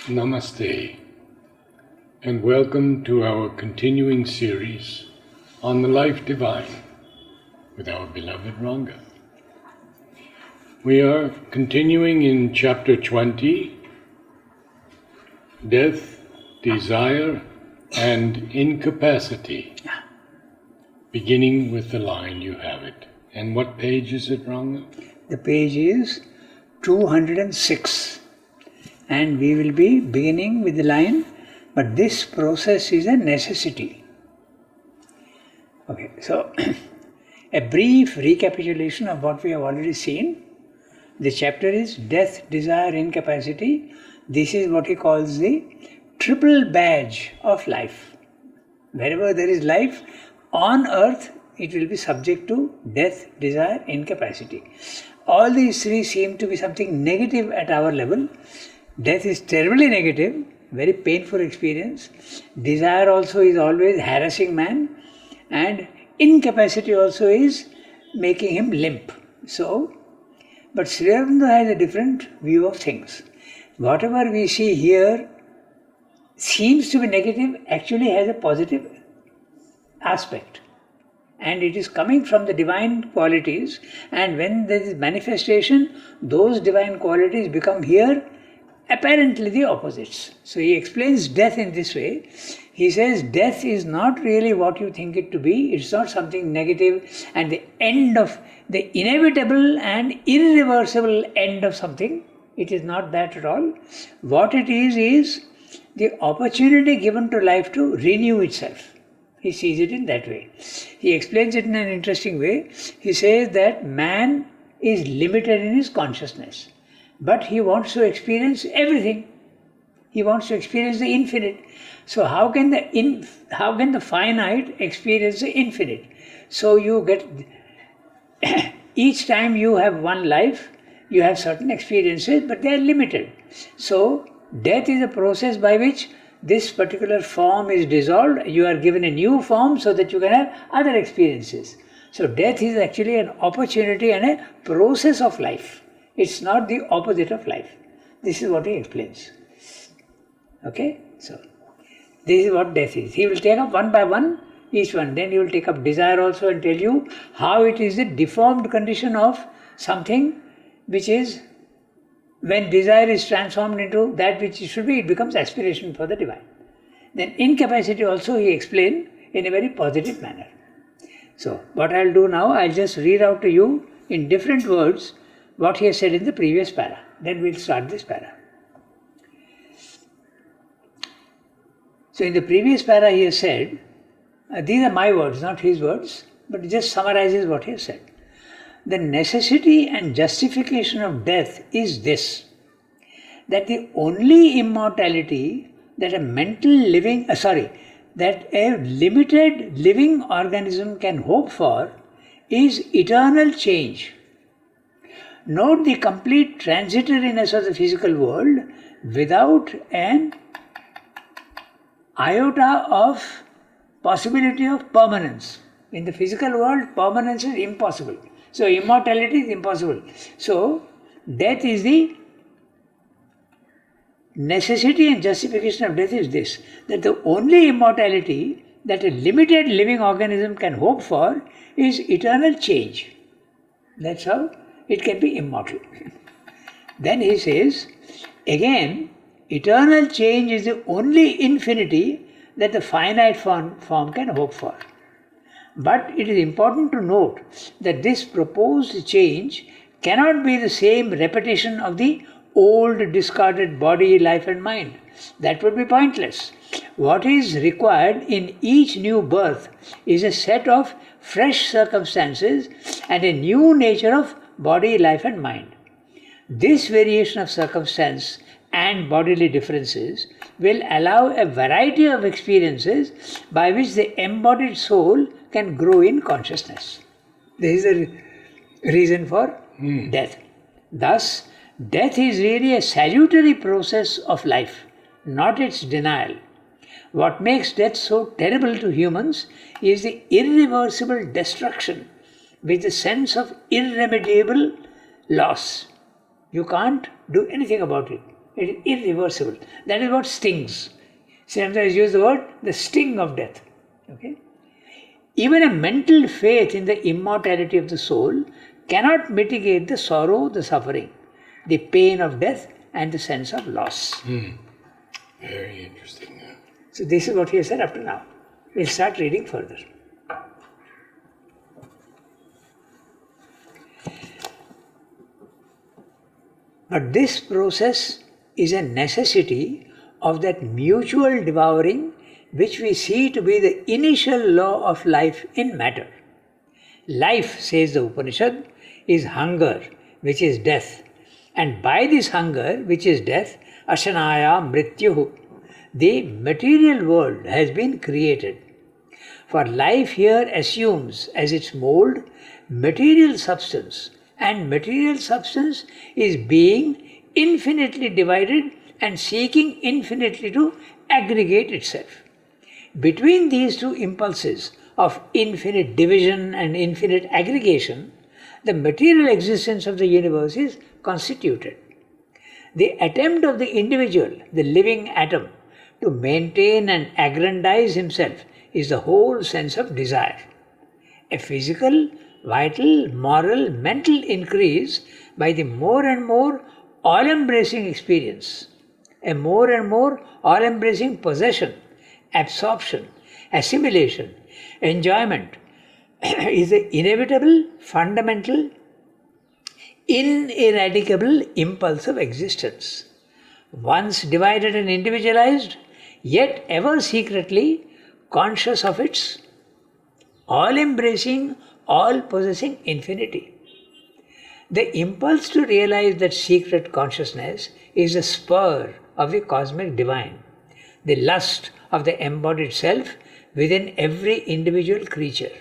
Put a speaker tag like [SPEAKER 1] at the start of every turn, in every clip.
[SPEAKER 1] Namaste, and welcome to our continuing series on the life divine with our beloved Ranga. We are continuing in chapter 20, Death, Desire, and Incapacity, beginning with the line You Have It. And what page is it, Ranga?
[SPEAKER 2] The page is 206. And we will be beginning with the line, but this process is a necessity. Okay, so a brief recapitulation of what we have already seen. The chapter is Death, Desire, Incapacity. This is what he calls the triple badge of life. Wherever there is life on earth, it will be subject to death, desire, incapacity. All these three seem to be something negative at our level. Death is terribly negative, very painful experience. Desire also is always harassing man, and incapacity also is making him limp. So, but Sri Aurobindo has a different view of things. Whatever we see here seems to be negative, actually has a positive aspect. And it is coming from the divine qualities, and when there is manifestation, those divine qualities become here apparently the opposites. So he explains death in this way. He says death is not really what you think it to be. It's not something negative and the end of the inevitable and irreversible end of something. It is not that at all. What it is the opportunity given to life to renew itself. He sees it in that way. He explains it in an interesting way. He says that man is limited in his consciousness, but he wants to experience everything. He wants to experience the infinite. So how can the finite experience the infinite? So you get each time you have one life, you have certain experiences, but they are limited. So death is a process by which this particular form is dissolved. You are given a new form so that you can have other experiences. So death is actually an opportunity and a process of life. It's not the opposite of life. This is what he explains. Okay? So, this is what death is. He will take up one by one, each one. Then he will take up desire also and tell you how it is the deformed condition of something which is, when desire is transformed into that which it should be, it becomes aspiration for the divine. Then incapacity also he explained in a very positive manner. So, what I'll do now, I'll just read out to you in different words what he has said in the previous para. Then we'll start this para. So in the previous para he has said, these are my words, not his words, but it just summarizes what he has said. The necessity and justification of death is this, that the only immortality that a that a limited living organism can hope for is eternal change. Note the complete transitoriness of the physical world without an iota of possibility of permanence. In the physical world, permanence is impossible. So immortality is impossible. So death is the necessity and justification of death is this, that the only immortality that a limited living organism can hope for is eternal change. That's how it can be immortal. Then he says, again, eternal change is the only infinity that the finite form can hope for. But it is important to note that this proposed change cannot be the same repetition of the old discarded body, life and mind. That would be pointless. What is required in each new birth is a set of fresh circumstances and a new nature of body, life and mind. This variation of circumstance and bodily differences will allow a variety of experiences by which the embodied soul can grow in consciousness. This is the reason for death. Thus, death is really a salutary process of life, not its denial. What makes death so terrible to humans is the irreversible destruction with the sense of irremediable loss. You can't do anything about it. It is irreversible. That is what stings. Sometimes use the word the sting of death. Okay? Even a mental faith in the immortality of the soul cannot mitigate the sorrow, the suffering, the pain of death, and the sense of loss.
[SPEAKER 1] Very interesting.
[SPEAKER 2] So this is what he has said up to now. We'll start reading further. But this process is a necessity of that mutual devouring which we see to be the initial law of life in matter. Life, says the Upanishad, is hunger, which is death. And by this hunger, which is death, ashanaya mrityuhu, the material world has been created. For life here assumes as its mold material substance, and material substance is being infinitely divided and seeking infinitely to aggregate itself. Between these two impulses of infinite division and infinite aggregation, the material existence of the universe is constituted. The attempt of the individual, the living atom, to maintain and aggrandize himself is the whole sense of desire. A physical, vital, moral, mental increase by the more and more all-embracing experience, a more and more all-embracing possession, absorption, assimilation, enjoyment is the inevitable, fundamental, ineradicable impulse of existence. Once divided and individualized, yet ever secretly conscious of its all-embracing, all-possessing infinity. The impulse to realize that secret consciousness is the spur of the cosmic divine, the lust of the embodied self within every individual creature.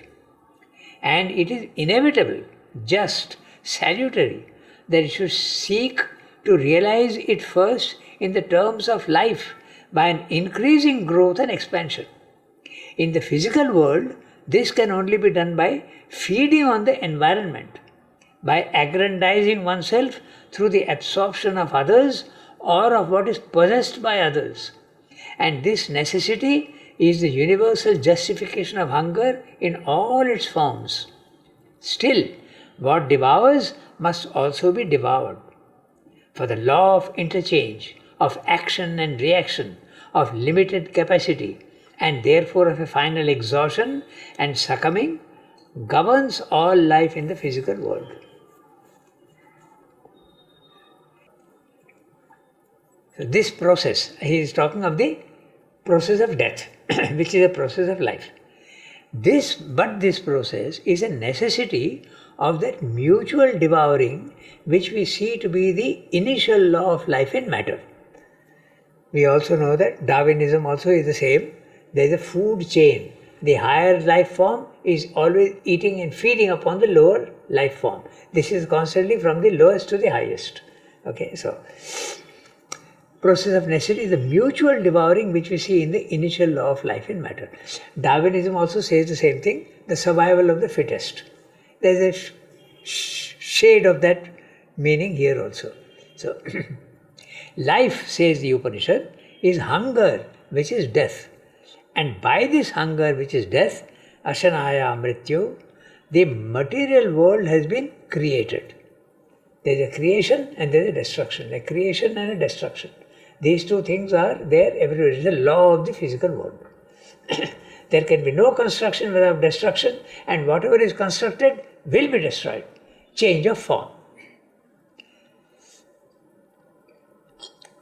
[SPEAKER 2] And it is inevitable, just, salutary, that it should seek to realize it first in the terms of life by an increasing growth and expansion. In the physical world, this can only be done by feeding on the environment, by aggrandizing oneself through the absorption of others or of what is possessed by others. And this necessity is the universal justification of hunger in all its forms. Still, what devours must also be devoured. For the law of interchange, of action and reaction, of limited capacity, and therefore of a final exhaustion and succumbing, governs all life in the physical world. So this process, he is talking of the process of death, which is a process of life. This process is a necessity of that mutual devouring which we see to be the initial law of life in matter. We also know that Darwinism also is the same. There is a food chain. The higher life form is always eating and feeding upon the lower life form. This is constantly from the lowest to the highest. Okay, so process of necessity is the mutual devouring which we see in the initial law of life in matter. Darwinism also says the same thing, the survival of the fittest. There is a shade of that meaning here also. So, life, says the Upanishad, is hunger, which is death. And by this hunger, which is death, ashanaya mrityu, the material world has been created. There is a creation and there is a destruction. A creation and a destruction. These two things are there everywhere. It is the law of the physical world. There can be no construction without destruction, and whatever is constructed will be destroyed. Change of form.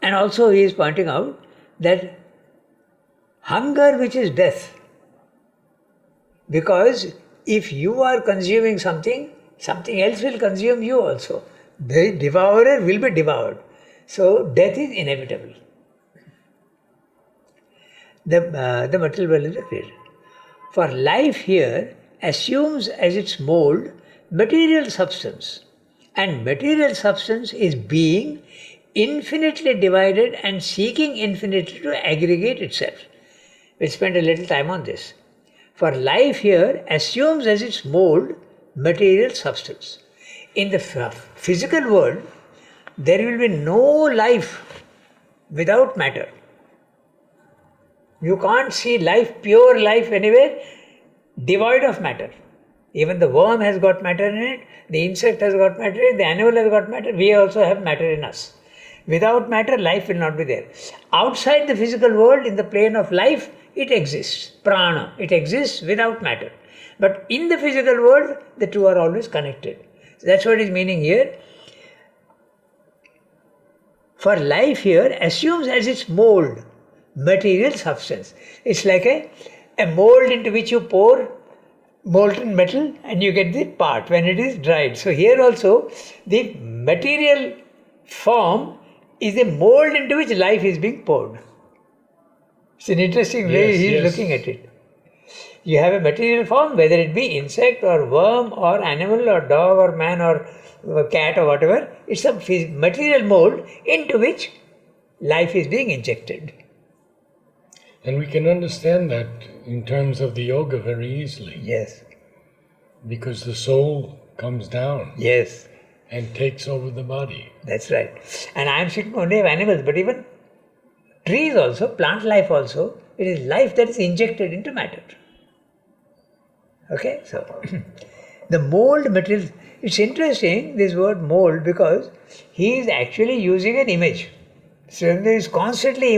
[SPEAKER 2] And also he is pointing out that hunger, which is death, because if you are consuming something, something else will consume you also. The devourer will be devoured. So death is inevitable. The material world is created. For life here assumes as its mold material substance, and material substance is being infinitely divided and seeking infinitely to aggregate itself. We'll spend a little time on this. For life here assumes as its mold material substance. In the physical world, there will be no life without matter. You can't see life, pure life anywhere, devoid of matter. Even the worm has got matter in it, the insect has got matter in it, the animal has got matter, we also have matter in us. Without matter, life will not be there. Outside the physical world, in the plane of life, it exists. Prana, it exists without matter. But in the physical world, the two are always connected. So that's what is meaning here. For life here assumes as its mold material substance. It's like a mold into which you pour molten metal and you get the part when it is dried. So here also the material form is a mold into which life is being poured. It's an interesting way he is looking at it. You have a material form, whether it be insect or worm or animal or dog or man or cat or whatever, it's a material mold into which life is being injected.
[SPEAKER 1] And we can understand that in terms of the yoga very easily.
[SPEAKER 2] Yes.
[SPEAKER 1] Because the soul comes down.
[SPEAKER 2] Yes.
[SPEAKER 1] And takes over the body.
[SPEAKER 2] That's right. And I am speaking only of animals, but even trees also, plant life also, it is life that is injected into matter. Okay, so the mold material, it's interesting this word mold because he is actually using an image. Srivendra is constantly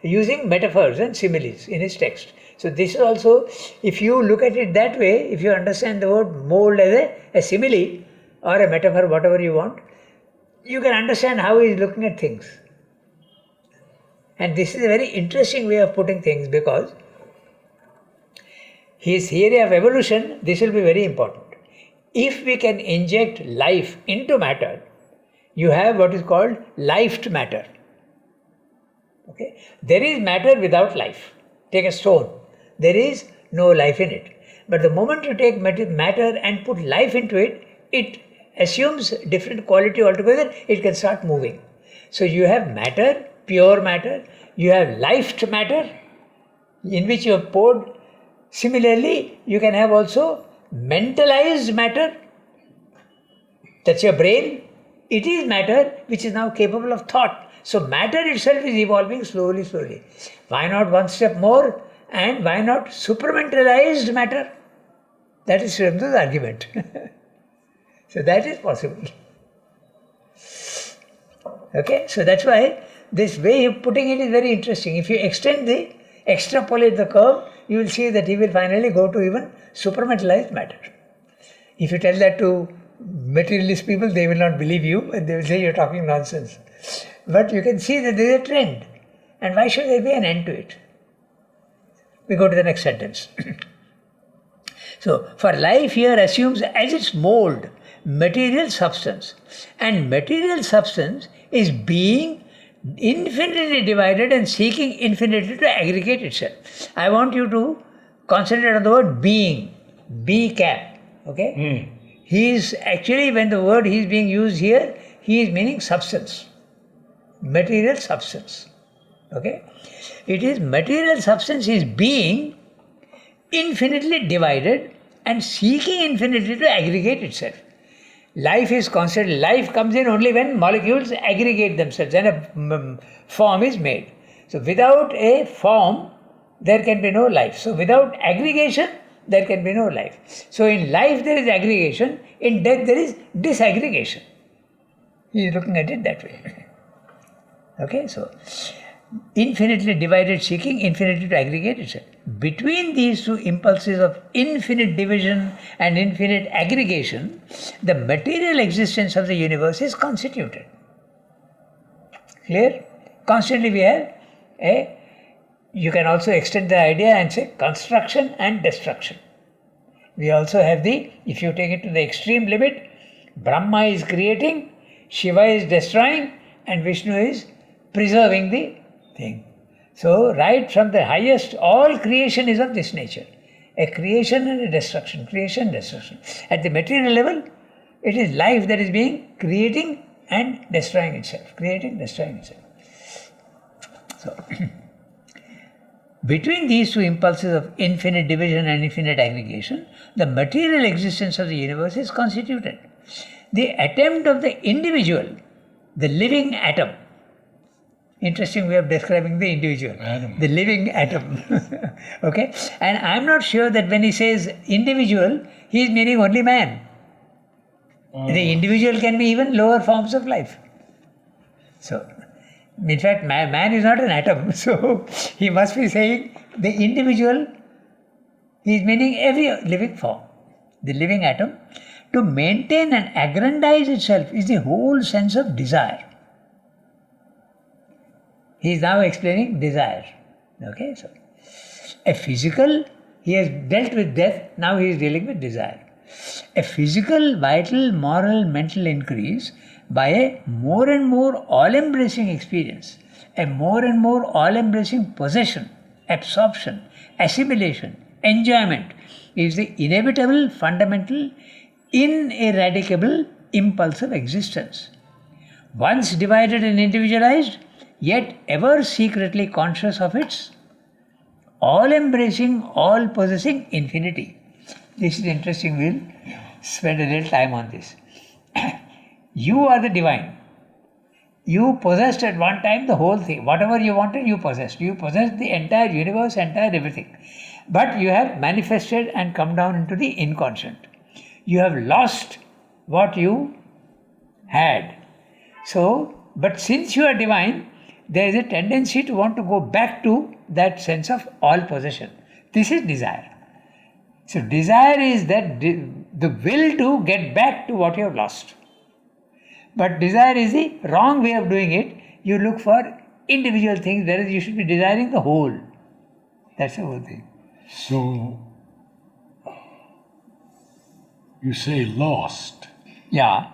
[SPEAKER 2] using metaphors and similes in his text. So this is also, if you look at it that way, if you understand the word mold as a simile or a metaphor, whatever you want, you can understand how he is looking at things. And this is a very interesting way of putting things because his theory of evolution, this will be very important. If we can inject life into matter, you have what is called lifed matter. Okay? There is matter without life. Take a stone. There is no life in it. But the moment you take matter and put life into it, it assumes different quality altogether, it can start moving. So you have matter, pure matter, you have lifed matter in which you have poured. Similarly, you can have also mentalized matter, that's your brain. It is matter which is now capable of thought. So matter itself is evolving slowly, slowly. Why not one step more and why not supramentalized matter? That is Srivendra's argument. So that is possible. Okay, so that's why this way of putting it is very interesting. If you extrapolate the curve, you will see that he will finally go to even supramentalized matter. If you tell that to materialist people, they will not believe you and they will say you're talking nonsense. But you can see that there is a trend. And why should there be an end to it? We go to the next sentence. So, for life here assumes as its mold material substance. And material substance is being infinitely divided and seeking infinitely to aggregate itself. I want you to concentrate on the word being. B cap. Okay? He is actually, when the word he is being used here, he is meaning substance. Material substance. Okay? It is material substance is being infinitely divided and seeking infinitely to aggregate itself. Life is constant. Life comes in only when molecules aggregate themselves and a form is made. So without a form, there can be no life. So without aggregation, there can be no life. So in life there is aggregation, in death there is disaggregation. He is looking at it that way. Okay, so infinitely divided seeking, infinity to aggregate itself. Between these two impulses of infinite division and infinite aggregation, the material existence of the universe is constituted. Clear? Constantly we have you can also extend the idea and say construction and destruction. We also have if you take it to the extreme limit, Brahma is creating, Shiva is destroying, and Vishnu is preserving the thing. So, right from the highest, all creation is of this nature. A creation and a destruction, creation, destruction. At the material level, it is life that is being creating and destroying itself. Creating, destroying itself. So, between these two impulses of infinite division and infinite aggregation, the material existence of the universe is constituted. The attempt of the individual, the living atom, interesting way of describing the individual,
[SPEAKER 1] Atom.
[SPEAKER 2] the living atom. Okay? And I'm not sure that when he says individual, he is meaning only man. The individual can be even lower forms of life. So, in fact, man is not an atom. So, he must be saying the individual, he is meaning every living form, the living atom. To maintain and aggrandize itself is the whole sense of desire. He is now explaining desire. Okay, so a physical, he has dealt with death, now he is dealing with desire. A physical, vital, moral, mental increase by a more and more all-embracing experience, a more and more all-embracing possession, absorption, assimilation, enjoyment is the inevitable, fundamental, ineradicable impulse of existence. Once divided and individualized, yet ever secretly conscious of its all-embracing, all-possessing infinity. This is interesting. We'll spend a little time on this. You are the divine. You possessed at one time the whole thing. Whatever you wanted, you possessed. You possessed the entire universe, entire everything. But you have manifested and come down into the inconscient. You have lost what you had. So, but since you are divine, there is a tendency to want to go back to that sense of all possession. This is desire. So desire is that the will to get back to what you have lost. But desire is the wrong way of doing it. You look for individual things, whereas you should be desiring the whole. That's the whole thing.
[SPEAKER 1] So, you say lost.
[SPEAKER 2] Yeah.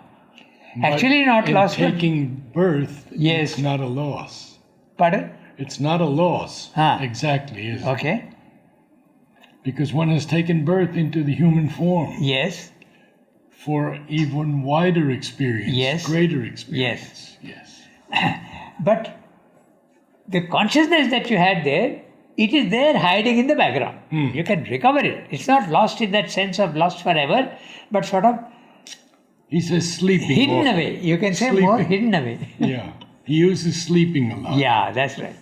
[SPEAKER 2] Actually not
[SPEAKER 1] in
[SPEAKER 2] lost. but-
[SPEAKER 1] taking birth,
[SPEAKER 2] Yes.
[SPEAKER 1] it's not a loss.
[SPEAKER 2] Pardon?
[SPEAKER 1] It's not a loss. Exactly, is it?
[SPEAKER 2] Okay.
[SPEAKER 1] Because one has taken birth into the human form
[SPEAKER 2] Yes.
[SPEAKER 1] for even wider experience,
[SPEAKER 2] Yes.
[SPEAKER 1] greater experience. Yes.
[SPEAKER 2] But the consciousness that you had there, it is there hiding in the background. You can recover it. It's not lost in that sense of lost forever, but sort of
[SPEAKER 1] He says sleeping.
[SPEAKER 2] hidden
[SPEAKER 1] often.
[SPEAKER 2] away. You can say more
[SPEAKER 1] Sleeping.
[SPEAKER 2] hidden away.
[SPEAKER 1] Yeah. He uses sleeping a lot.
[SPEAKER 2] Yeah, that's right.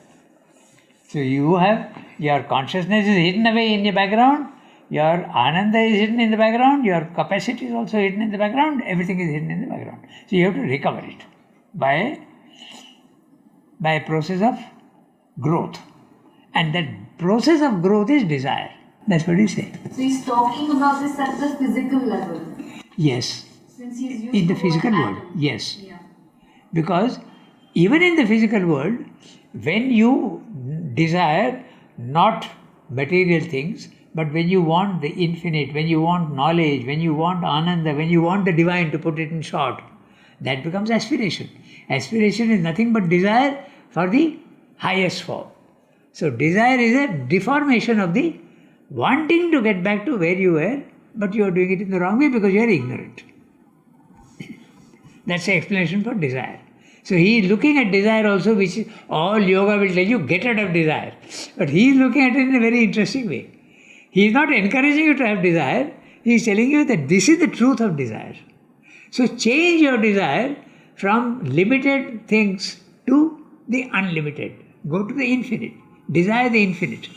[SPEAKER 2] So you have, your consciousness is hidden away in the background, your ananda is hidden in the background, your capacity is also hidden in the background, everything is hidden in the background. So you have to recover it by a process of growth. And that process of growth is desire. That's what he said.
[SPEAKER 3] So he's talking about this at the physical level.
[SPEAKER 2] Yes,
[SPEAKER 3] Since he's used
[SPEAKER 2] in the
[SPEAKER 3] word
[SPEAKER 2] physical world.
[SPEAKER 3] atom.
[SPEAKER 2] Yes.
[SPEAKER 3] Yeah.
[SPEAKER 2] Because even in the physical world, when you desire not material things, but when you want the infinite, when you want knowledge, when you want ananda, when you want the divine, to put it in short, that becomes aspiration. Aspiration is nothing but desire for the highest form. So desire is a deformation of the wanting to get back to where you were, but you are doing it in the wrong way because you are ignorant. That's the explanation for desire. So he is looking at desire also, which is, all yoga will tell you, get rid of desire. But he is looking at it in a very interesting way. He is not encouraging you to have desire, he is telling you that this is the truth of desire. So change your desire from limited things to the unlimited. Go to the infinite. Desire the infinite.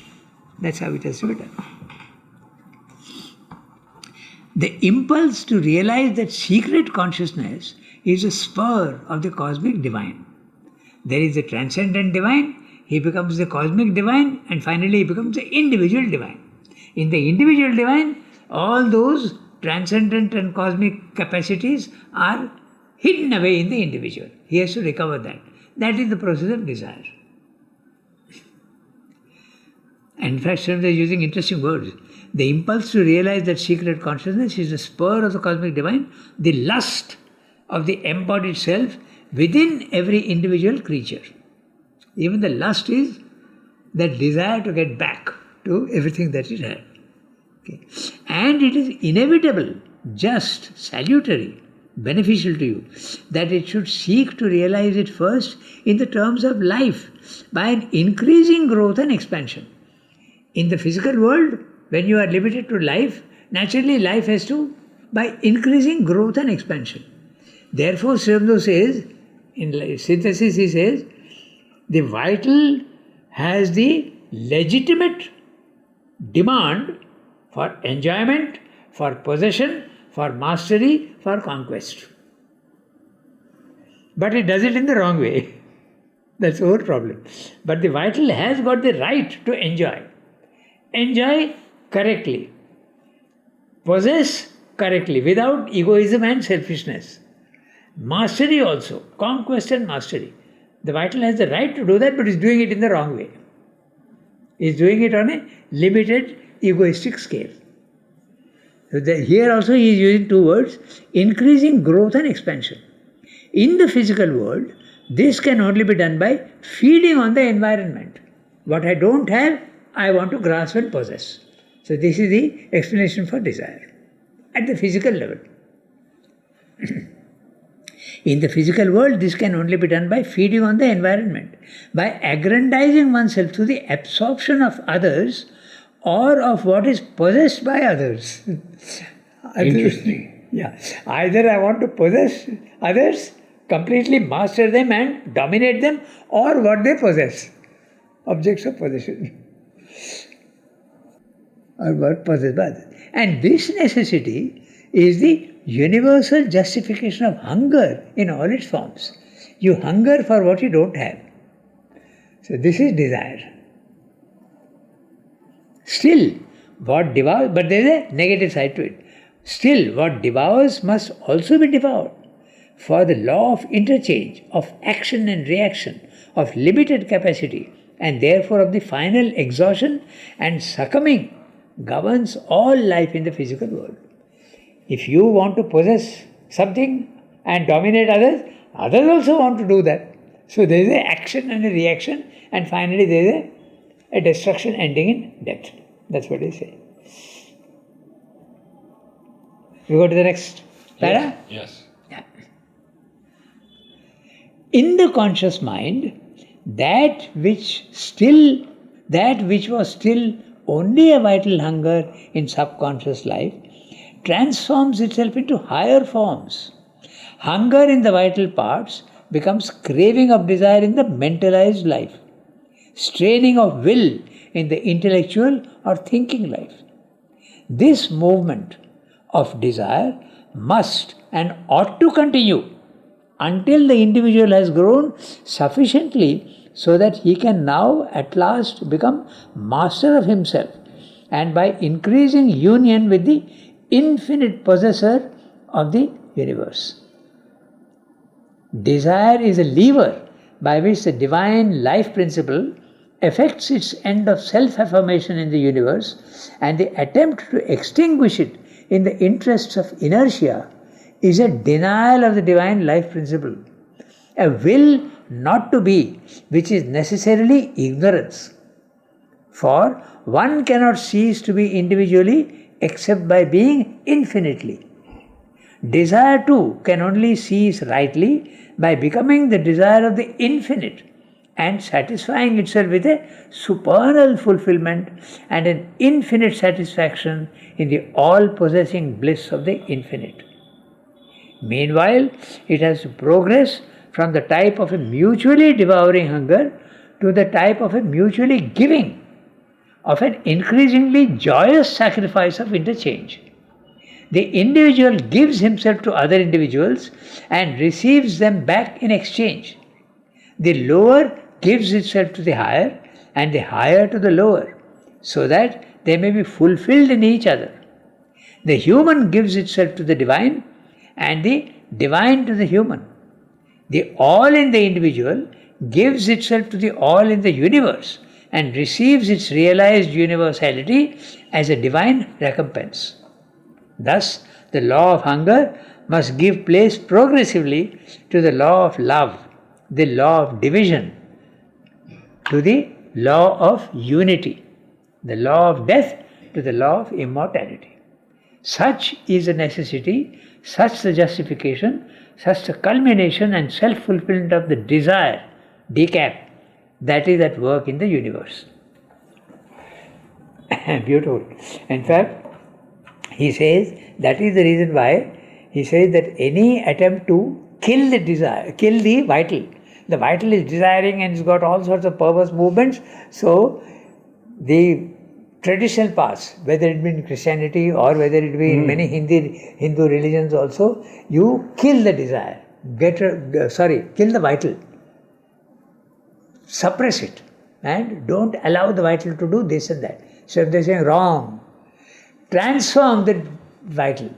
[SPEAKER 2] That's how it has to be done. The impulse to realize that secret consciousness is a spur of the cosmic divine. There is the transcendent divine, he becomes the cosmic divine, and finally he becomes the individual divine. In the individual divine, all those transcendent and cosmic capacities are hidden away in the individual. He has to recover that. That is the process of desire. And in fact, Srimad is using interesting words. The impulse to realize that secret consciousness is the spur of the cosmic divine, the lust of the embodied self within every individual creature. Even the lust is that desire to get back to everything that it had. Okay. And it is inevitable, just, salutary, beneficial to you, that it should seek to realize it first in the terms of life by an increasing growth and expansion. In the physical world, when you are limited to life, naturally life has to, by increasing growth and expansion. Therefore, Sri Aurobindo says, in synthesis he says, The vital has the legitimate demand for enjoyment, for possession, for mastery, for conquest. But it does it in the wrong way. That's the whole problem. But the vital has got the right to enjoy. Enjoy correctly. Possess correctly, without egoism and selfishness. Mastery also, conquest and mastery. The vital has the right to do that, but is doing it in the wrong way. Is doing it on a limited, egoistic scale. So here also he is using two words, increasing growth and expansion. In the physical world, this can only be done by feeding on the environment. What I don't have, I want to grasp and possess. So this is the explanation for desire at the physical level. In the physical world, this can only be done by feeding on the environment, by aggrandizing oneself through the absorption of others or of what is possessed by others.
[SPEAKER 1] Interesting.
[SPEAKER 2] Yeah. Either I want to possess others, completely master them and dominate them, or what they possess, objects of possession, or what possessed by others. And this necessity is the universal justification of hunger in all its forms. You hunger for what you don't have. So this is desire. Still, what devours, but there is a negative side to it. Still, what devours must also be devoured. For the law of interchange, of action and reaction, of limited capacity, and therefore of the final exhaustion and succumbing, governs all life in the physical world. If you want to possess something and dominate others, others also want to do that. So there is an action and a reaction, and finally there is a destruction ending in death. That's what they say. We go to the next para?
[SPEAKER 1] Yes.
[SPEAKER 2] Yeah. In the conscious mind, that which was still only a vital hunger in subconscious life transforms itself into higher forms. Hunger in the vital parts becomes craving of desire in the mentalized life, straining of will in the intellectual or thinking life. This movement of desire must and ought to continue until the individual has grown sufficiently so that he can now at last become master of himself, and by increasing union with the infinite possessor of the universe. Desire is a lever by which the divine life principle effects its end of self-affirmation in the universe, and the attempt to extinguish it in the interests of inertia is a denial of the divine life principle, a will not to be, which is necessarily ignorance. For one cannot cease to be individually except by being infinitely. Desire too can only cease rightly by becoming the desire of the infinite and satisfying itself with a supernal fulfillment and an infinite satisfaction in the all-possessing bliss of the infinite. Meanwhile, it has to progress from the type of a mutually devouring hunger to the type of a mutually giving, of an increasingly joyous sacrifice of interchange. The individual gives himself to other individuals and receives them back in exchange. The lower gives itself to the higher and the higher to the lower, so that they may be fulfilled in each other. The human gives itself to the divine and the divine to the human. The all in the individual gives itself to the all in the universe and receives its realized universality as a divine recompense. Thus, the law of hunger must give place progressively to the law of love, the law of division, to the law of unity, the law of death to the law of immortality. Such is the necessity, such the justification, such the culmination and self-fulfillment of the desire, decap, that is at work in the universe. Beautiful. In fact, he says that is the reason why he says that any attempt to kill the desire, kill the vital, The vital is desiring and it's got all sorts of perverse movements. So the traditional paths, whether it be in Christianity or whether it be in many Hindu religions also, you kill the desire, kill the vital, suppress it, and don't allow the vital to do this and that. So if they're saying wrong, transform the vital,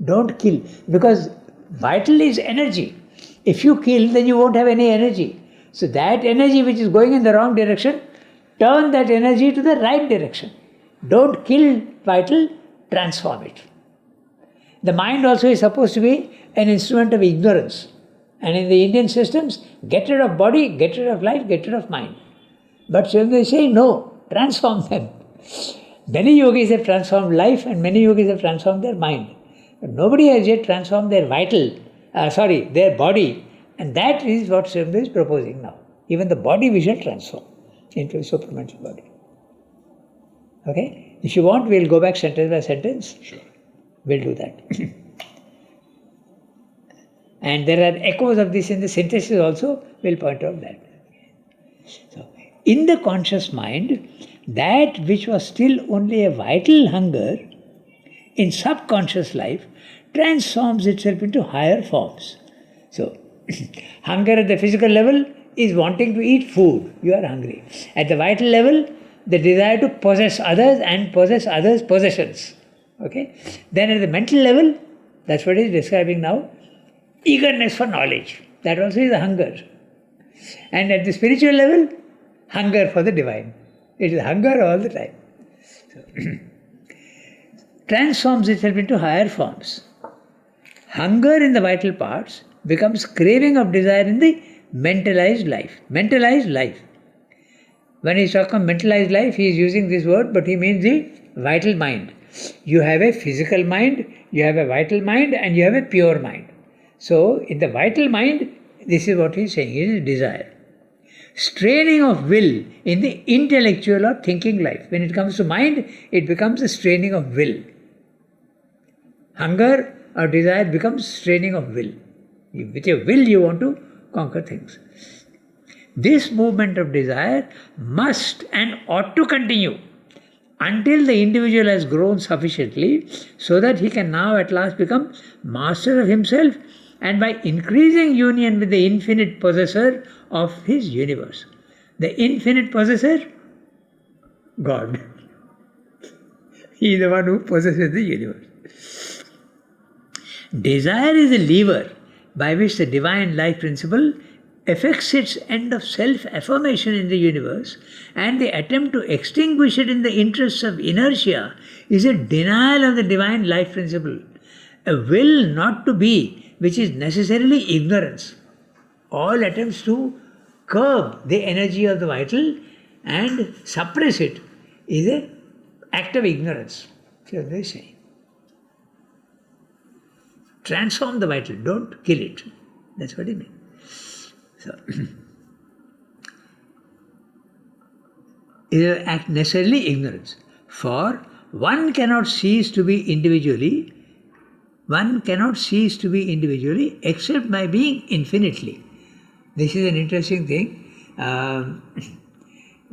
[SPEAKER 2] don't kill, because vital is energy. If you kill, then you won't have any energy. So that energy which is going in the wrong direction, turn that energy to the right direction. Don't kill vital, transform it. The mind also is supposed to be an instrument of ignorance. And in the Indian systems, get rid of body, get rid of life, get rid of mind. But so they say, no, transform them. Many yogis have transformed life and many yogis have transformed their mind. But nobody has yet transformed their their body. And that is what Srimad is proposing now. Even the body we shall transform into a supramental body. Okay? If you want, we'll go back sentence by sentence.
[SPEAKER 1] Sure.
[SPEAKER 2] We'll do that. And there are echoes of this in the synthesis also. We'll point out that. So, in the conscious mind, that which was still only a vital hunger in subconscious life transforms itself into higher forms. So, hunger at the physical level is wanting to eat food. You are hungry. At the vital level, the desire to possess others and possess others' possessions. Okay? Then at the mental level, that's what he is describing now, eagerness for knowledge. That also is a hunger. And at the spiritual level, hunger for the divine. It is hunger all the time. So, transforms itself into higher forms. Hunger in the vital parts becomes craving of desire in the mentalized life. Mentalized life. When he talks about mentalized life, he is using this word, but he means the vital mind. You have a physical mind, you have a vital mind, and you have a pure mind. So, in the vital mind, this is what he is saying, it is desire. Straining of will in the intellectual or thinking life. When it comes to mind, it becomes a straining of will. Hunger or desire becomes straining of will. With your will, you want to conquer things. This movement of desire must and ought to continue until the individual has grown sufficiently so that he can now at last become master of himself and by increasing union with the infinite possessor of his universe. The infinite possessor? God. He is the one who possesses the universe. Desire is a lever by which the divine life principle effects its end of self-affirmation in the universe, and the attempt to extinguish it in the interests of inertia is a denial of the divine life principle, a will not to be, which is necessarily ignorance. All attempts to curb the energy of the vital and suppress it is an act of ignorance. So they say. Transform the vital, don't kill it. That's what he means. So, it is an act necessarily ignorance. For one cannot cease to be individually except by being infinitely. This is an interesting thing.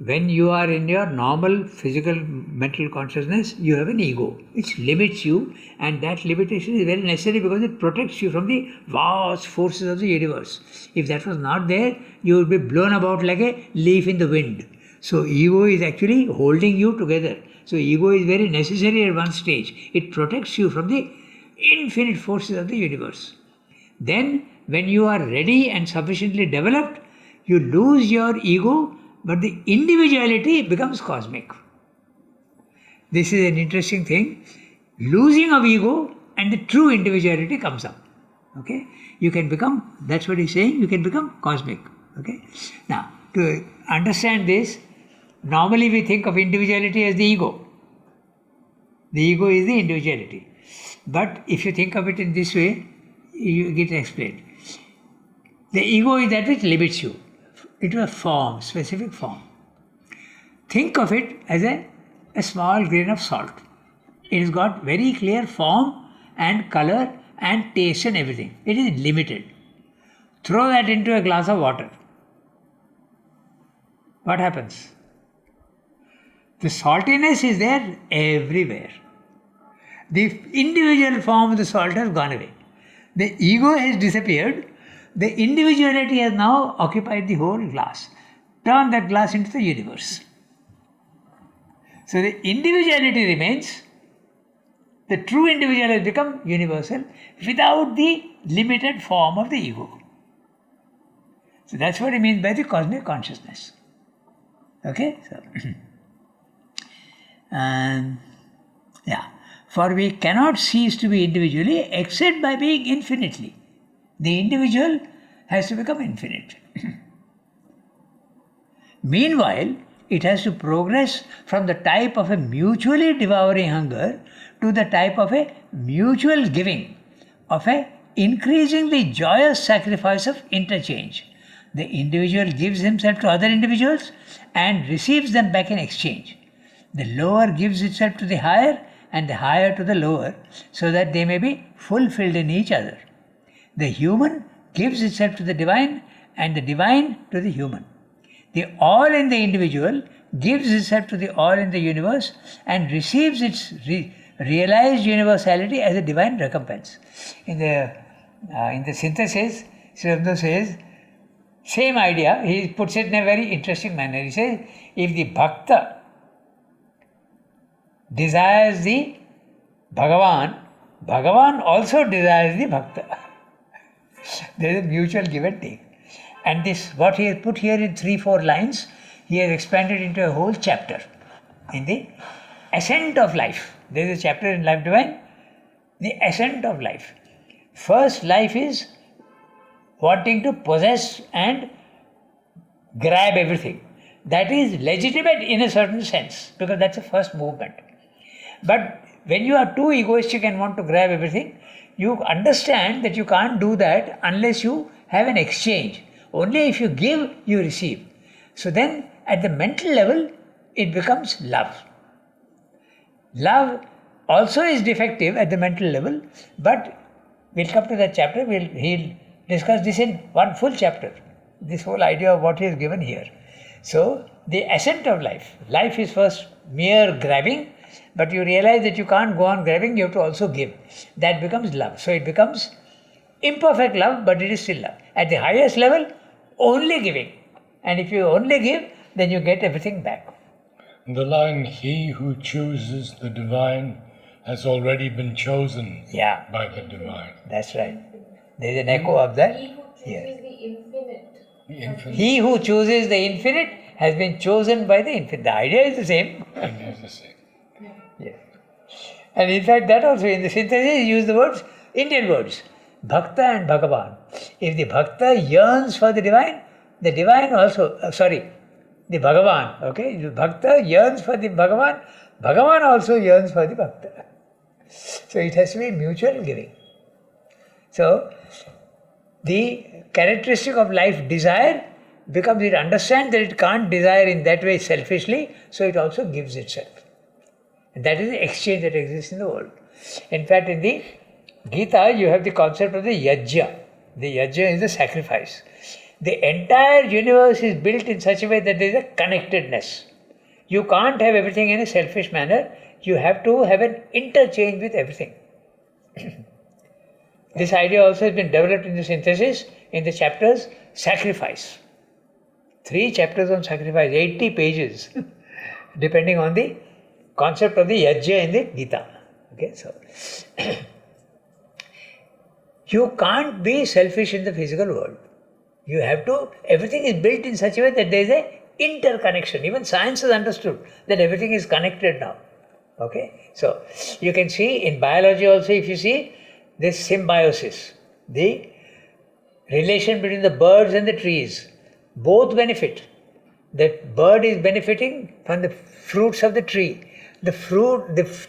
[SPEAKER 2] When you are in your normal physical mental consciousness, you have an ego which limits you, and that limitation is very necessary because it protects you from the vast forces of the universe. If that was not there, you would be blown about like a leaf in the wind. So ego is actually holding you together. So ego is very necessary at one stage. It protects you from the infinite forces of the universe. Then when you are ready and sufficiently developed, you lose your ego, but the individuality becomes cosmic. This is an interesting thing. Losing of ego and the true individuality comes up. Okay? You can become, that's what he's saying, you can become cosmic. Okay? Now, to understand this, normally we think of individuality as the ego. The ego is the individuality. But if you think of it in this way, you get explained. The ego is that which limits you into a form, specific form. Think of it as a small grain of salt. It has got very clear form and color and taste and everything. It is limited. Throw that into a glass of water. what happens? The saltiness is there everywhere. The individual form of the salt has gone away. The ego has disappeared. The individuality has now occupied the whole glass. Turn that glass into the universe. So the individuality remains. The true individual has become universal without the limited form of the ego. So that's what it means by the cosmic consciousness. Okay? So, and yeah. For we cannot cease to be individually except by being infinitely. The individual has to become infinite. Meanwhile, it has to progress from the type of a mutually devouring hunger to the type of a mutual giving, of a increasingly joyous sacrifice of interchange. The individual gives himself to other individuals and receives them back in exchange. The lower gives itself to the higher and the higher to the lower, so that they may be fulfilled in each other. The human gives itself to the divine and the divine to the human. The all in the individual gives itself to the all in the universe and receives its realized universality as a divine recompense. In the synthesis, Sri Aurobindo says, same idea, he puts it in a very interesting manner. He says, if the bhakta desires the Bhagavan, Bhagavan also desires the bhakta. There is a mutual give and take. And this, what he has put here in 3-4 lines, he has expanded into a whole chapter in the ascent of life. There is a chapter in Life Divine, the ascent of life. First life is wanting to possess and grab everything. That is legitimate in a certain sense, because that's the first movement. But when you are too egoistic and want to grab everything, you understand that you can't do that unless you have an exchange. Only if you give, you receive. So then, at the mental level, it becomes love. Love also is defective at the mental level, but we'll come to that chapter. He'll discuss this in one full chapter, this whole idea of what he has given here. So, the ascent of life. Life is first mere grabbing, but you realize that you can't go on grabbing, you have to also give. That becomes love. So, it becomes imperfect love, but it is still love. At the highest level, only giving. And if you only give, then you get everything back.
[SPEAKER 1] The line, he who chooses the divine has already been chosen by the divine.
[SPEAKER 2] That's right. There is an echo of that here.
[SPEAKER 1] The infinite.
[SPEAKER 2] He who chooses the infinite has been chosen by the infinite. The idea is the same.
[SPEAKER 1] Idea is the same.
[SPEAKER 2] Yes. And in fact, that also in the synthesis, use the words, Indian words, Bhakta and Bhagavan. If the Bhakta yearns for the divine also, the Bhagavan, okay? If the Bhakta yearns for the Bhagavan, Bhagavan also yearns for the Bhakta. So it has to be mutual giving. So, the characteristic of life, desire, becomes it understands that it can't desire in that way selfishly, so it also gives itself. And that is the exchange that exists in the world. In fact, in the Gita, you have the concept of the yajna. The yajna is the sacrifice. The entire universe is built in such a way that there is a connectedness. You can't have everything in a selfish manner. You have to have an interchange with everything. This idea also has been developed in the synthesis in the chapters sacrifice. 3 chapters on sacrifice, 80 pages, depending on the concept of the yajna in the Gita. Okay, so you can't be selfish in the physical world. You have to, everything is built in such a way that there is a interconnection. Even science has understood that everything is connected now. Okay, so you can see in biology also, if you see this symbiosis, the relation between the birds and the trees, both benefit. The bird is benefiting from the fruits of the tree. The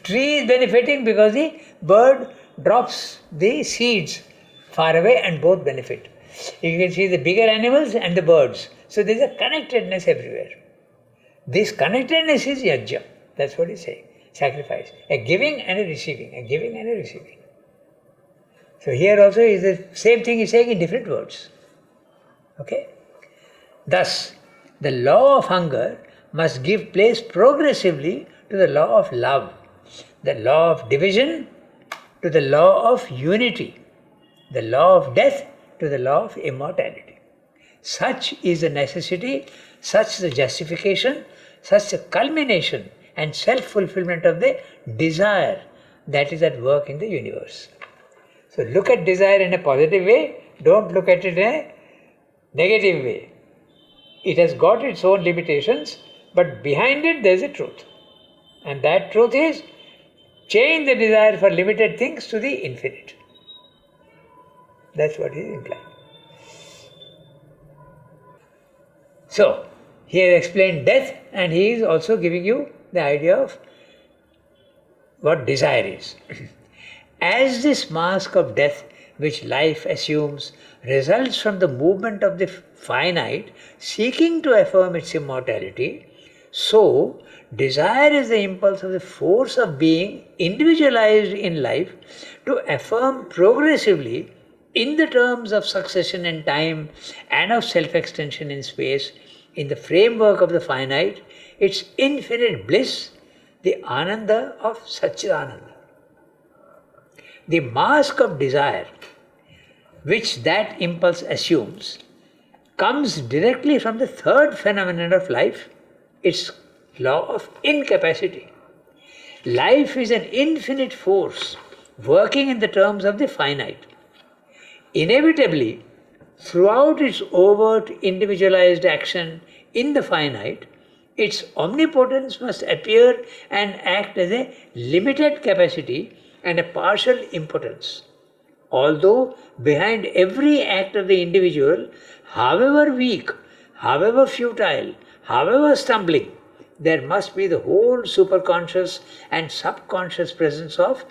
[SPEAKER 2] tree is benefiting because the bird drops the seeds far away and both benefit. You can see the bigger animals and the birds. So there is a connectedness everywhere. This connectedness is yajna. That's what he's saying. Sacrifice. A giving and a receiving. A giving and a receiving. So here also is the same thing he's saying in different words. Okay? Thus, The law of hunger must give place progressively to the law of love, the law of division to the law of unity, the law of death to the law of immortality. Such is the necessity, such the justification, such the culmination and self-fulfillment of the desire that is at work in the universe. So look at desire in a positive way, don't look at it in a negative way. It has got its own limitations, but behind it there is a truth. And that truth is, change the desire for limited things to the infinite. That's what is implied. So, he has explained death, and he is also giving you the idea of what desire is. As this mask of death which life assumes results from the movement of the finite seeking to affirm its immortality, so desire is the impulse of the force of being individualized in life to affirm progressively in the terms of succession in time and of self-extension in space, in the framework of the finite, its infinite bliss, the Ananda of Satchidananda. The mask of desire which that impulse assumes comes directly from the third phenomenon of life, its law of incapacity. Life is an infinite force working in the terms of the finite. Inevitably, throughout its overt individualized action in the finite, its omnipotence must appear and act as a limited capacity and a partial impotence. Although behind every act of the individual, however weak, however futile, however stumbling, there must be the whole superconscious and subconscious presence of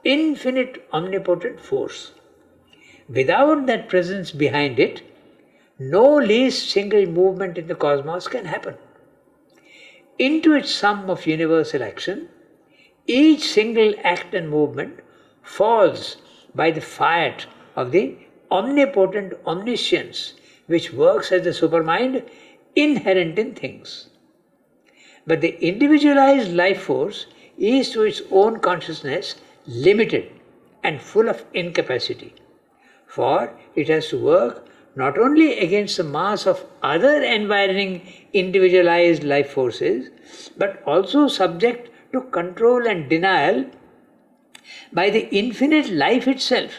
[SPEAKER 2] infinite omnipotent force. Without that presence behind it, no least single movement in the cosmos can happen. Into its sum of universal action, each single act and movement falls by the fiat of the omnipotent omniscience which works as the supermind inherent in things. But the individualized life force is to its own consciousness limited and full of incapacity, for it has to work not only against the mass of other environing individualized life forces, but also subject to control and denial by the infinite life itself,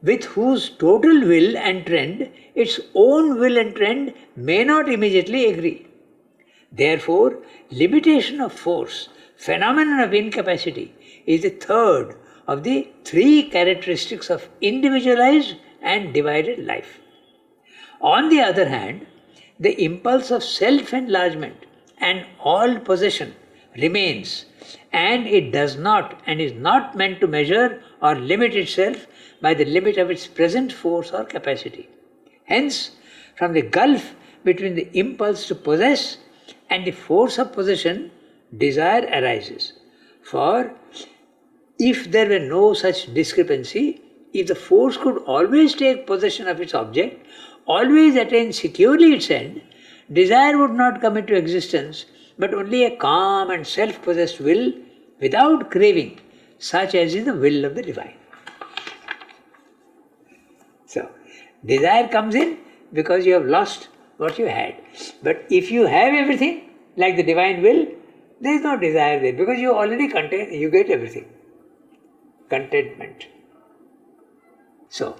[SPEAKER 2] with whose total will and trend its own will and trend may not immediately agree. Therefore, limitation of force, phenomenon of incapacity, is the third of the three characteristics of individualized and divided life. On the other hand, the impulse of self-enlargement and all possession remains, and it does not and is not meant to measure or limit itself by the limit of its present force or capacity. Hence, from the gulf between the impulse to possess and the force of possession, desire arises. For if there were no such discrepancy, if the force could always take possession of its object, always attain securely its end, desire would not come into existence, but only a calm and self-possessed will without craving, such as is the will of the divine. So, desire comes in because you have lost what you had. But if you have everything, like the divine will, there is no desire there because you already contain, you get everything. Contentment. So,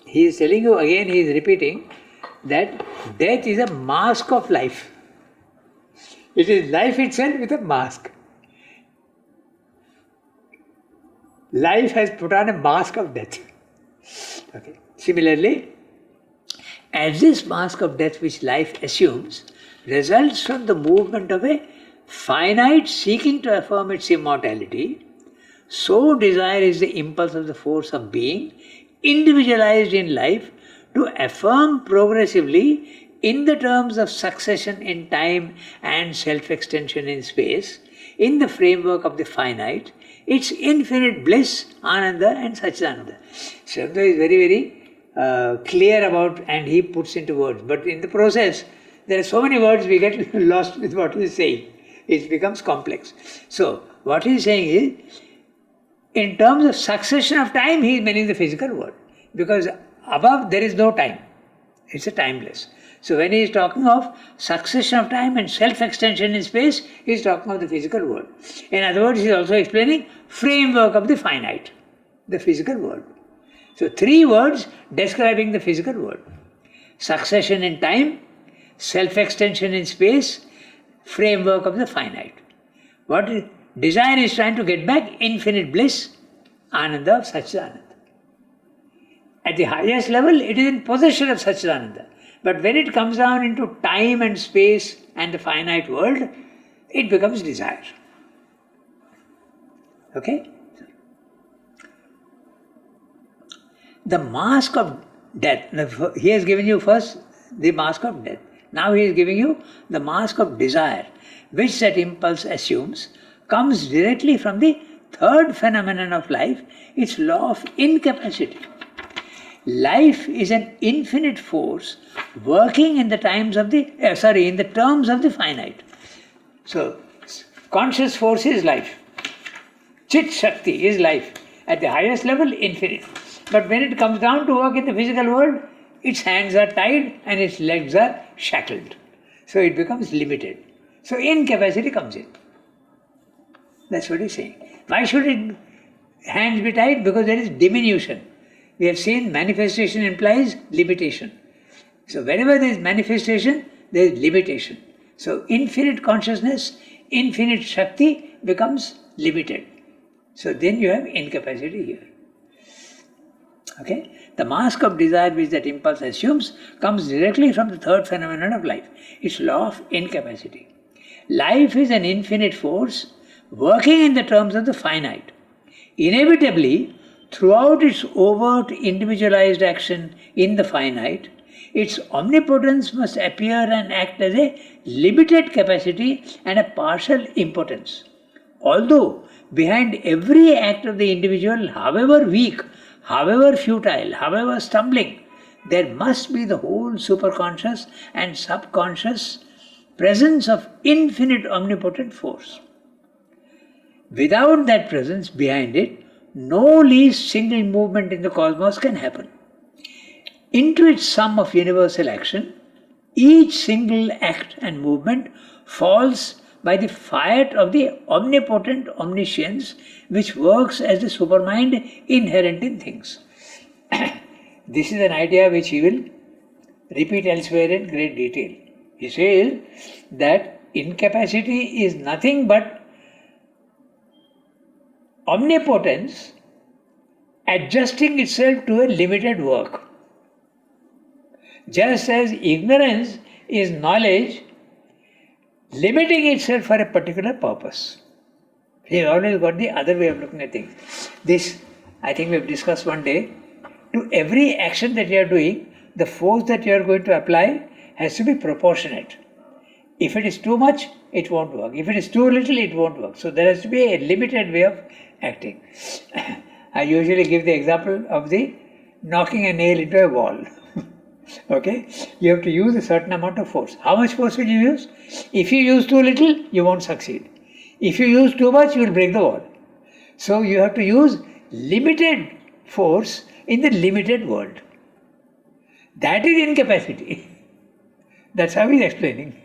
[SPEAKER 2] he is telling you again, he is repeating that death is a mask of life. It is life itself with a mask. Life has put on a mask of death. Okay. Similarly, as this mask of death which life assumes results from the movement of a finite seeking to affirm its immortality, so desire is the impulse of the force of being individualized in life to affirm progressively in the terms of succession in time and self-extension in space, in the framework of the finite, its infinite bliss, Ananda and Satchidananda. Shabda is very, very clear about, and he puts into words. But in the process, There are so many words we get lost with what he is saying. It becomes complex. So, what he is saying is, in terms of succession of time, he is meaning the physical world. Because above there is no time. It's a timeless. So when he is talking of succession of time and self-extension in space, he is talking of the physical world. In other words, he is also explaining framework of the finite, the physical world. So 3 words describing the physical world. Succession in time, self-extension in space, framework of the finite. What desire is trying to get back? Infinite bliss, Ananda of Satchidananda. At the highest level, it is in possession of Satchidananda. But when it comes down into time and space and the finite world, it becomes desire. Okay? The mask of death. He has given you first the mask of death. Now he is giving you the mask of desire, which that impulse assumes comes directly from the third phenomenon of life, its law of incapacity. Life is an infinite force working in the terms of the finite. So, conscious force is life. Chit Shakti is life. At the highest level, infinite. But when it comes down to work in the physical world, its hands are tied and its legs are shackled. So it becomes limited. So incapacity comes in. That's what he's saying. Why should hands be tied? Because there is diminution. We have seen manifestation implies limitation. So wherever there is manifestation, there is limitation. So infinite consciousness, infinite Shakti becomes limited. So then you have incapacity here. Okay? The mask of desire which that impulse assumes comes directly from the third phenomenon of life, its law of incapacity. Life is an infinite force working in the terms of the finite. Inevitably, throughout its overt individualized action in the finite, its omnipotence must appear and act as a limited capacity and a partial impotence. Although behind every act of the individual, however weak, however futile, however stumbling, there must be the whole superconscious and subconscious presence of infinite omnipotent force. Without that presence behind it, no least single movement in the cosmos can happen. Into its sum of universal action, each single act and movement falls by the fiat of the omnipotent omniscience which works as the supermind inherent in things. This is an idea which he will repeat elsewhere in great detail. He says that incapacity is nothing but omnipotence adjusting itself to a limited work. Just as ignorance is knowledge limiting itself for a particular purpose. He has always got the other way of looking at things. This, I think we have discussed one day. To every action that you are doing, the force that you are going to apply has to be proportionate. If it is too much, it won't work. If it is too little, it won't work. So there has to be a limited way of acting. I usually give the example of the knocking a nail into a wall. Okay? You have to use a certain amount of force. How much force will you use? If you use too little, you won't succeed. If you use too much, you will break the wall. So you have to use limited force in the limited world. That is incapacity. That's how he's explaining.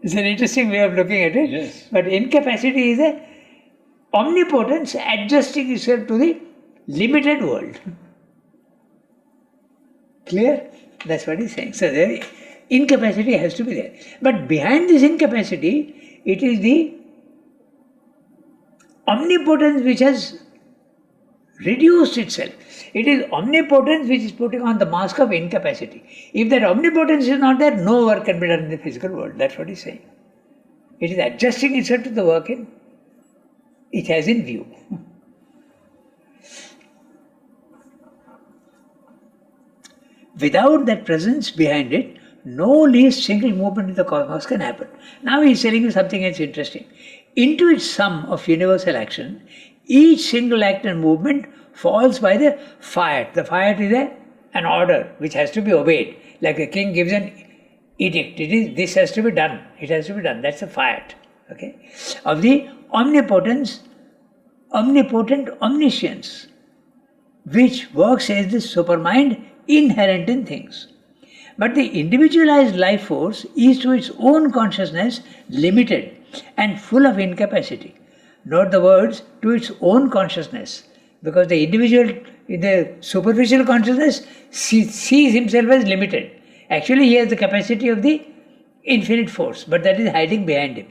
[SPEAKER 2] It's an interesting way of looking at it.
[SPEAKER 1] Yes.
[SPEAKER 2] But incapacity is a omnipotence adjusting itself to the limited world. Clear? That's what he's saying. So there, incapacity has to be there. But behind this incapacity, it is the omnipotence which has reduced itself. It is omnipotence which is putting on the mask of incapacity. If that omnipotence is not there, no work can be done in the physical world. That's what he's saying. It is adjusting itself to the work it has in view. Without that presence behind it, no least single movement in the cosmos can happen. Now he is telling you something else interesting. Into its sum of universal action, each single act and movement falls by the fiat. The fiat is a an order which has to be obeyed. Like a king gives an edict. This has to be done. It has to be done. That's a fiat. Okay? Of the omnipotent omniscience, which works as the supermind inherent in things. But the individualized life force is to its own consciousness limited and full of incapacity. Note the words, to its own consciousness, because the individual in the superficial consciousness sees himself as limited. Actually, he has the capacity of the infinite force, but that is hiding behind him.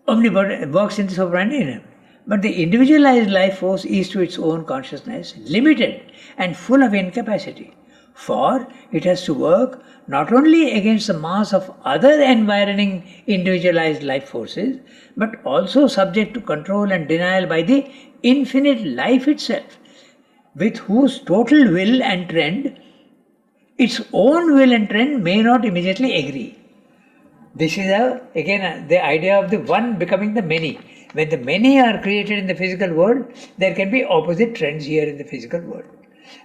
[SPEAKER 2] Omnipotent works in the supermind in him. But the individualized life force is to its own consciousness limited and full of incapacity. For it has to work not only against the mass of other environing individualized life forces, but also subject to control and denial by the infinite life itself, with whose total will and trend, its own will and trend may not immediately agree. This is again the idea of the one becoming the many. When the many are created in the physical world, there can be opposite trends here in the physical world.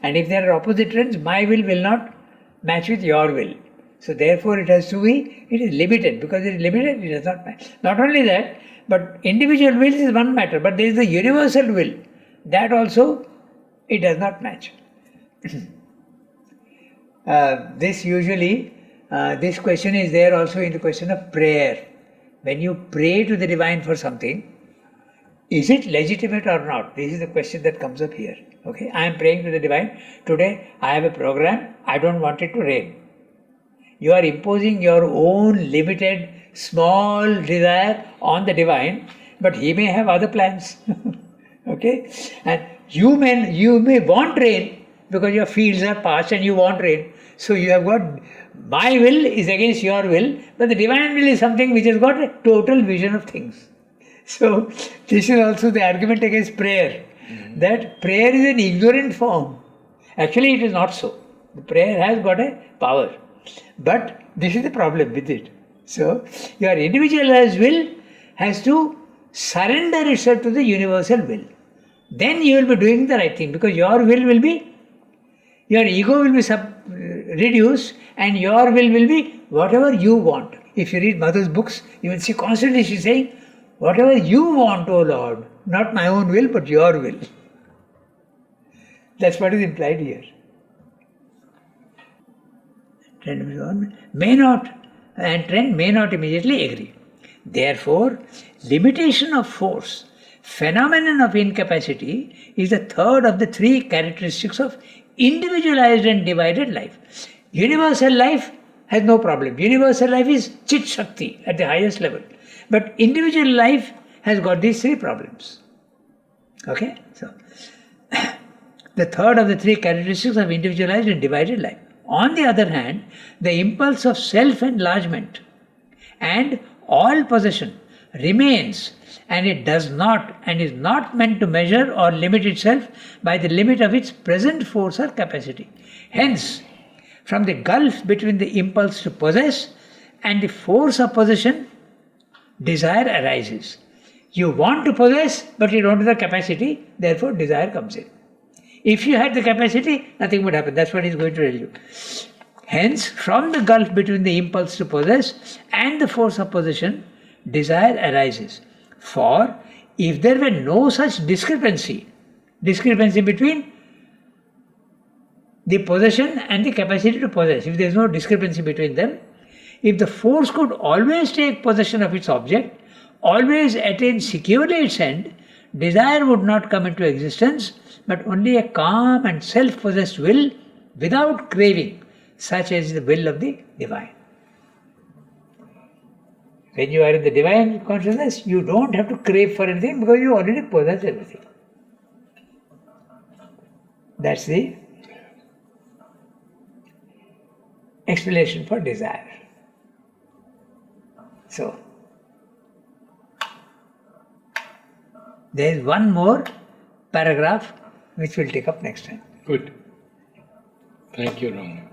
[SPEAKER 2] And if there are opposite trends, my will not match with your will. So therefore it has to be, it is limited. Because it is limited, it does not match. Not only that, but individual will is one matter, but there is the universal will. That also, it does not match. This question is there also in the question of prayer. When you pray to the divine for something, is it legitimate or not? This is the question that comes up here. Okay, I am praying to the divine. Today I have a program. I don't want it to rain. You are imposing your own limited, small desire on the divine, but he may have other plans. Okay, and you may want rain because your fields are parched and you want rain. So you have got, my will is against your will, but the divine will is something which has got a total vision of things. So this is also the argument against prayer, that prayer is an ignorant form. Actually it is not so. The prayer has got a power. But this is the problem with it. So your individualized will has to surrender itself to the universal will. Then you will be doing the right thing, because your ego will be reduced and your will be whatever you want. If you read Mother's books, you will see constantly she is saying, whatever you want, O Lord, not my own will, but your will. That's what is implied here. Trend may not immediately agree. Therefore, limitation of force, phenomenon of incapacity, is the third of the three characteristics of individualized and divided life. Universal life has no problem. Universal life is Chit Shakti at the highest level. But individual life has got these three problems. Okay? So, the third of the three characteristics of individualized and divided life. On the other hand, the impulse of self-enlargement and all possession remains, and it does not and is not meant to measure or limit itself by the limit of its present force or capacity. Hence, from the gulf between the impulse to possess and the force of possession, desire arises. You want to possess, but you don't have the capacity, therefore desire comes in. If you had the capacity, nothing would happen. That's what he's going to tell you. Hence, from the gulf between the impulse to possess and the force of possession, desire arises. For if there were no such discrepancy between the possession and the capacity to possess, if there is no discrepancy between them, if the force could always take possession of its object, always attain securely its end, desire would not come into existence, but only a calm and self-possessed will without craving, such as the will of the divine. When you are in the divine consciousness, you don't have to crave for anything because you already possess everything. That's the explanation for desire. So, there is one more paragraph which we'll take up next time.
[SPEAKER 1] Good. Thank you, Ranga.